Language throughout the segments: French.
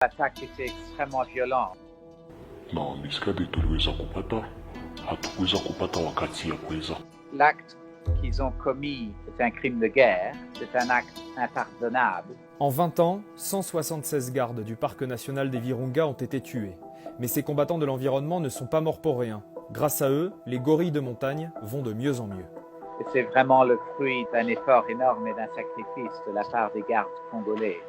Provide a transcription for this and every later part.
L'attaque était extrêmement violente. na misikadi tuliweza kupata, hatukuweza kupata wakati ya kuweza. L'acte qu'ils ont commis est un crime de guerre, c'est un acte impardonnable. En 20 ans, 176 gardes du parc national des Virunga ont été tués. Mais ces combattants de l'environnement ne sont pas morts pour rien. Grâce à eux, les gorilles de montagne vont de mieux en mieux. Et c'est vraiment le fruit d'un effort énorme et d'un sacrifice de la part des gardes congolais.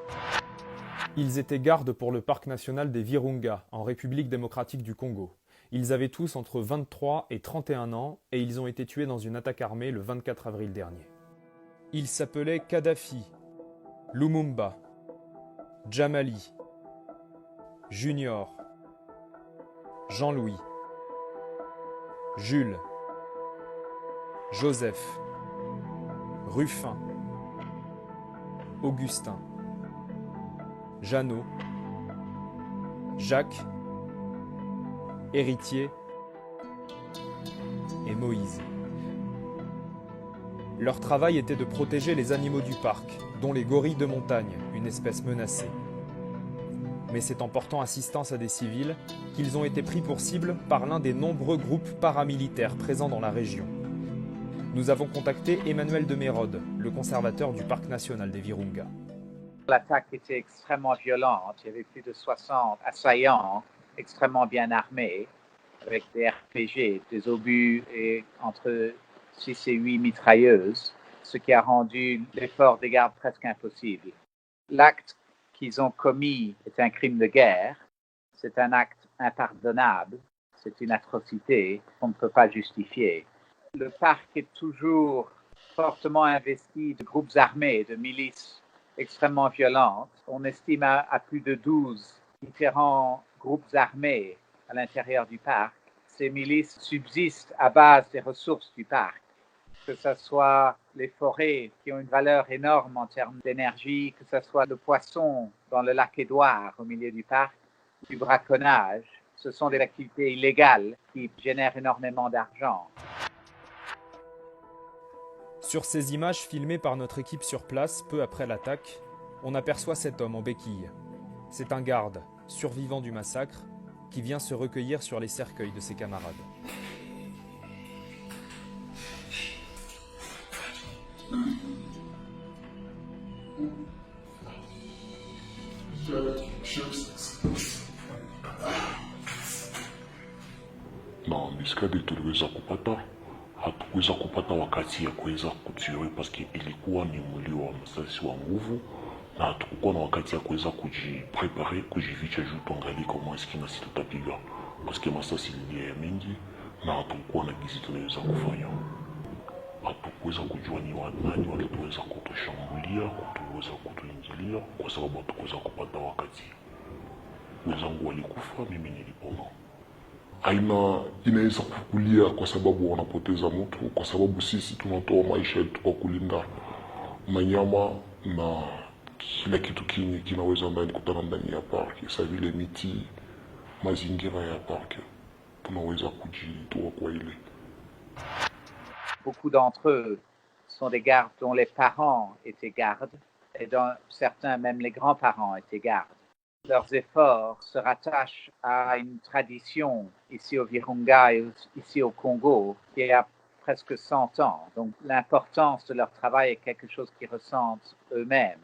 Ils étaient gardes pour le parc national des Virunga, en République démocratique du Congo. Ils avaient tous entre 23 et 31 ans et ils ont été tués dans une attaque armée le 24 avril dernier. Ils s'appelaient Kadhafi, Lumumba, Djamali, Junior, Jean-Louis, Jules, Joseph, Ruffin, Augustin, Jeannot, Jacques, Héritier et Moïse. Leur travail était de protéger les animaux du parc, dont les gorilles de montagne, une espèce menacée. Mais c'est en portant assistance à des civils qu'ils ont été pris pour cible par l'un des nombreux groupes paramilitaires présents dans la région. Nous avons contacté Emmanuel de Mérode, le conservateur du parc national des Virunga. L'attaque était extrêmement violente. Il y avait plus de 60 assaillants extrêmement bien armés, avec des RPG, des obus et entre 6 et 8 mitrailleuses, ce qui a rendu l'effort des gardes presque impossible. L'acte qu'ils ont commis est un crime de guerre. C'est un acte impardonnable. C'est une atrocité qu'on ne peut pas justifier. Le parc est toujours fortement investi de groupes armés, de milices extrêmement violentes. On estime à plus de 12 différents groupes armés à l'intérieur du parc. Ces milices subsistent à base des ressources du parc, que ce soit les forêts qui ont une valeur énorme en termes d'énergie, que ce soit le poisson dans le lac Édouard au milieu du parc, du braconnage. Ce sont des activités illégales qui génèrent énormément d'argent. Sur ces images filmées par notre équipe sur place peu après l'attaque, on aperçoit cet homme en béquille. C'est un garde, survivant du massacre, qui vient se recueillir sur les cercueils de ses camarades. Na misikadi tuliweza kupata, hatukuweza kupata wakati ya kuweza kutiwe paske ilikuwa ni mlio wa masasi wa nguvu na hatukukuwa na wakati ya kuweza kujiprepare kujificha juu tuangalie kama eski nasi tutapiga paske masasi ililia ya mingi na hatukukuwa na gizi tunaweza kufanya. Hatukuweza kujua ni wanani walituweza kutushambulia, kutuweza kutuingilia kwa sababu hatukuweza kupata wakati. Wenzangu walikufa, mimi nilipona. Aina inaweza kukulia kwa sababu wanapoteza mtu, kwa sababu sisi tunatoa maisha yetu kwa kulinda manyama na kila kitu kingi kinaweza ndani kutana ndani ya parki. Sa vile miti, mazingira ya parki, tunaweza kujitoa kwa ile. Beaucoup d'entre eux sont des gardes dont les parents étaient gardes et dont certains, même les grands-parents, étaient gardes. Leurs efforts se rattachent à une tradition ici au Virunga et ici au Congo qui a presque 100 ans. Donc l'importance de leur travail est quelque chose qu'ils ressentent eux-mêmes.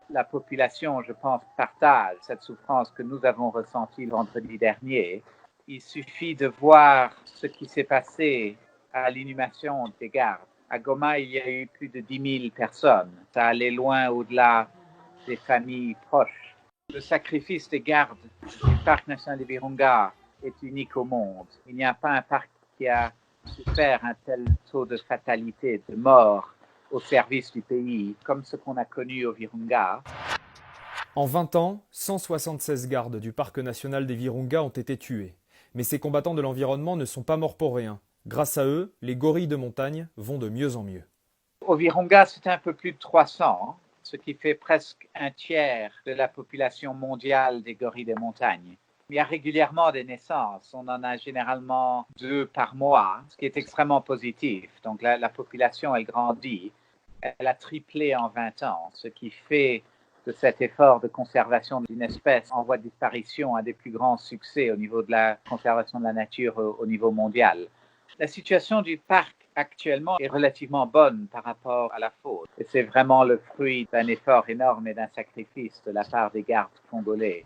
La population, je pense, partage cette souffrance que nous avons ressentie vendredi dernier. Il suffit de voir ce qui s'est passé à l'inhumation des gardes. À Goma, il y a eu plus de 10 000 personnes. Ça allait loin au-delà des familles proches. Le sacrifice des gardes du parc national des Virunga est unique au monde. Il n'y a pas un parc qui a souffert un tel taux de fatalité, de mort au service du pays, comme ce qu'on a connu au Virunga. En 20 ans, 176 gardes du parc national des Virunga ont été tués. Mais ces combattants de l'environnement ne sont pas morts pour rien. Grâce à eux, les gorilles de montagne vont de mieux en mieux. Au Virunga, c'est un peu plus de 300, ce qui fait presque un tiers de la population mondiale des gorilles de montagne. Il y a régulièrement des naissances. On en a généralement 2 par mois, ce qui est extrêmement positif. Donc la population, elle grandit. Elle a triplé en 20 ans, ce qui fait de cet effort de conservation d'une espèce en voie de disparition à des plus grands succès au niveau de la conservation de la nature au niveau mondial. La situation du parc actuellement est relativement bonne par rapport à la faune. Et c'est vraiment le fruit d'un effort énorme et d'un sacrifice de la part des gardes congolais.